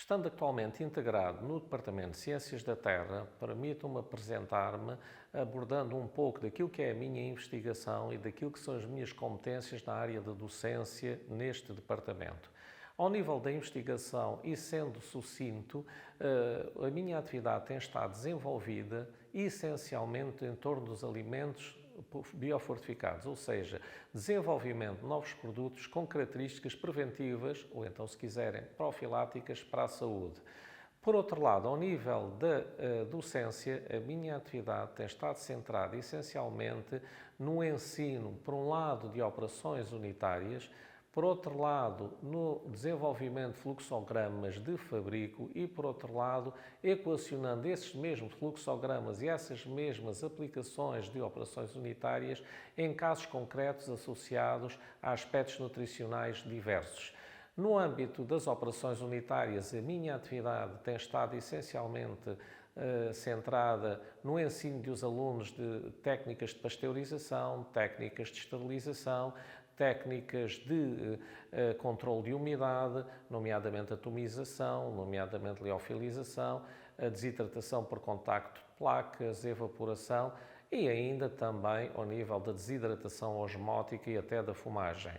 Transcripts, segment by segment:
Estando atualmente integrado no Departamento de Ciências da Terra, permito-me apresentar-me abordando um pouco daquilo que é a minha investigação e daquilo que são as minhas competências na área da docência neste departamento. Ao nível da investigação e sendo sucinto, a minha atividade tem estado desenvolvida essencialmente em torno dos alimentos biofortificados, ou seja, desenvolvimento de novos produtos com características preventivas ou então, se quiserem, profiláticas para a saúde. Por outro lado, ao nível da docência, a minha atividade tem estado centrada essencialmente no ensino, por um lado, de operações unitárias, por outro lado, no desenvolvimento de fluxogramas de fabrico e, por outro lado, equacionando esses mesmos fluxogramas e essas mesmas aplicações de operações unitárias em casos concretos associados a aspectos nutricionais diversos. No âmbito das operações unitárias, a minha atividade tem estado essencialmente centrada no ensino dos alunos de técnicas de pasteurização, técnicas de esterilização, técnicas de controle de umidade, nomeadamente atomização, nomeadamente liofilização, a desidratação por contacto de placas, evaporação e ainda também ao nível da desidratação osmótica e até da fumagem.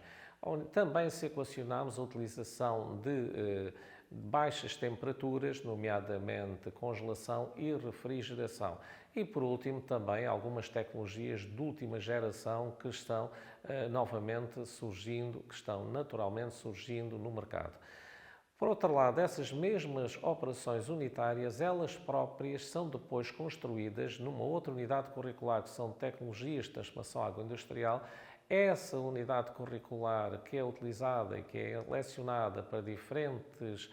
Também se equacionamos a utilização de baixas temperaturas, nomeadamente congelação e refrigeração. E, por último, também algumas tecnologias de última geração que estão novamente surgindo, que estão naturalmente surgindo no mercado. Por outro lado, essas mesmas operações unitárias, elas próprias são depois construídas numa outra unidade curricular, que são tecnologias de transformação agroindustrial. Essa unidade curricular que é utilizada e que é lecionada para diferentes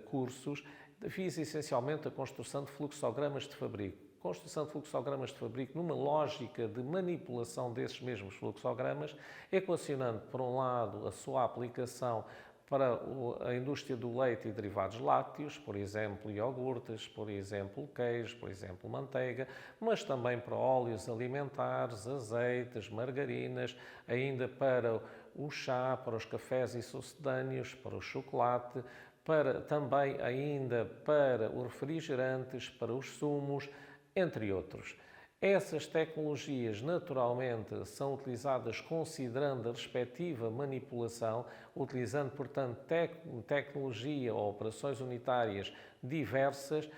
cursos, visa essencialmente a construção de fluxogramas de fabrico. Construção de fluxogramas de fabrico numa lógica de manipulação desses mesmos fluxogramas, equacionando, por um lado, a sua aplicação para a indústria do leite e derivados lácteos, por exemplo, iogurtes, por exemplo, queijo, por exemplo, manteiga, mas também para óleos alimentares, azeites, margarinas, ainda para o chá, para os cafés e sucedâneos, para o chocolate, também ainda para os refrigerantes, para os sumos, entre outros. Essas tecnologias, naturalmente, são utilizadas considerando a respectiva manipulação, utilizando, portanto, tecnologia ou operações unitárias diversas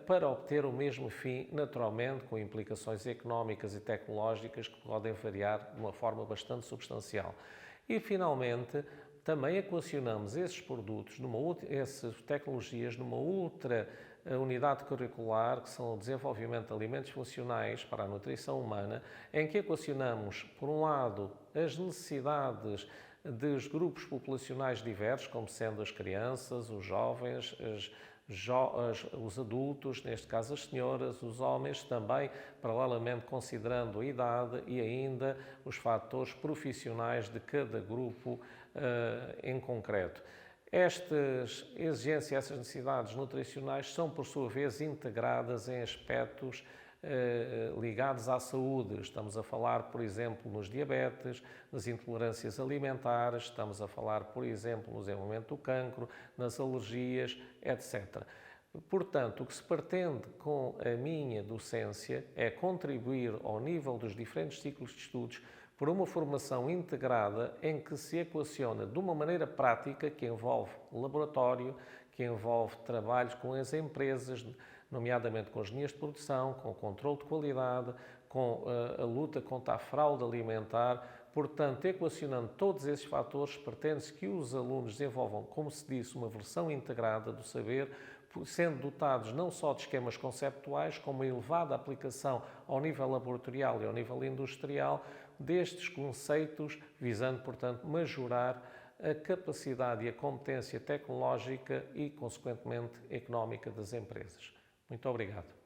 para obter o mesmo fim, naturalmente, com implicações económicas e tecnológicas que podem variar de uma forma bastante substancial. E, finalmente, também equacionamos esses produtos, essas tecnologias, numa outra unidade curricular, que são o desenvolvimento de alimentos funcionais para a nutrição humana, em que equacionamos, por um lado, as necessidades dos grupos populacionais diversos, como sendo as crianças, os jovens, os adultos, neste caso as senhoras, os homens, também paralelamente considerando a idade e ainda os fatores profissionais de cada grupo em concreto. Estas exigências, essas necessidades nutricionais são, por sua vez, integradas em aspectos ligados à saúde. Estamos a falar, por exemplo, nos diabetes, nas intolerâncias alimentares, estamos a falar, por exemplo, no desenvolvimento do cancro, nas alergias, etc. Portanto, o que se pretende com a minha docência é contribuir ao nível dos diferentes ciclos de estudos por uma formação integrada em que se equaciona de uma maneira prática que envolve laboratório, que envolve trabalhos com as empresas, nomeadamente com engenheiros de produção, com o controle de qualidade, com a luta contra a fraude alimentar. Portanto, equacionando todos esses fatores, pretende-se que os alunos desenvolvam, como se disse, uma versão integrada do saber, sendo dotados não só de esquemas conceptuais, como uma elevada aplicação ao nível laboratorial e ao nível industrial destes conceitos, visando, portanto, majorar a capacidade e a competência tecnológica e, consequentemente, económica das empresas. Muito obrigado.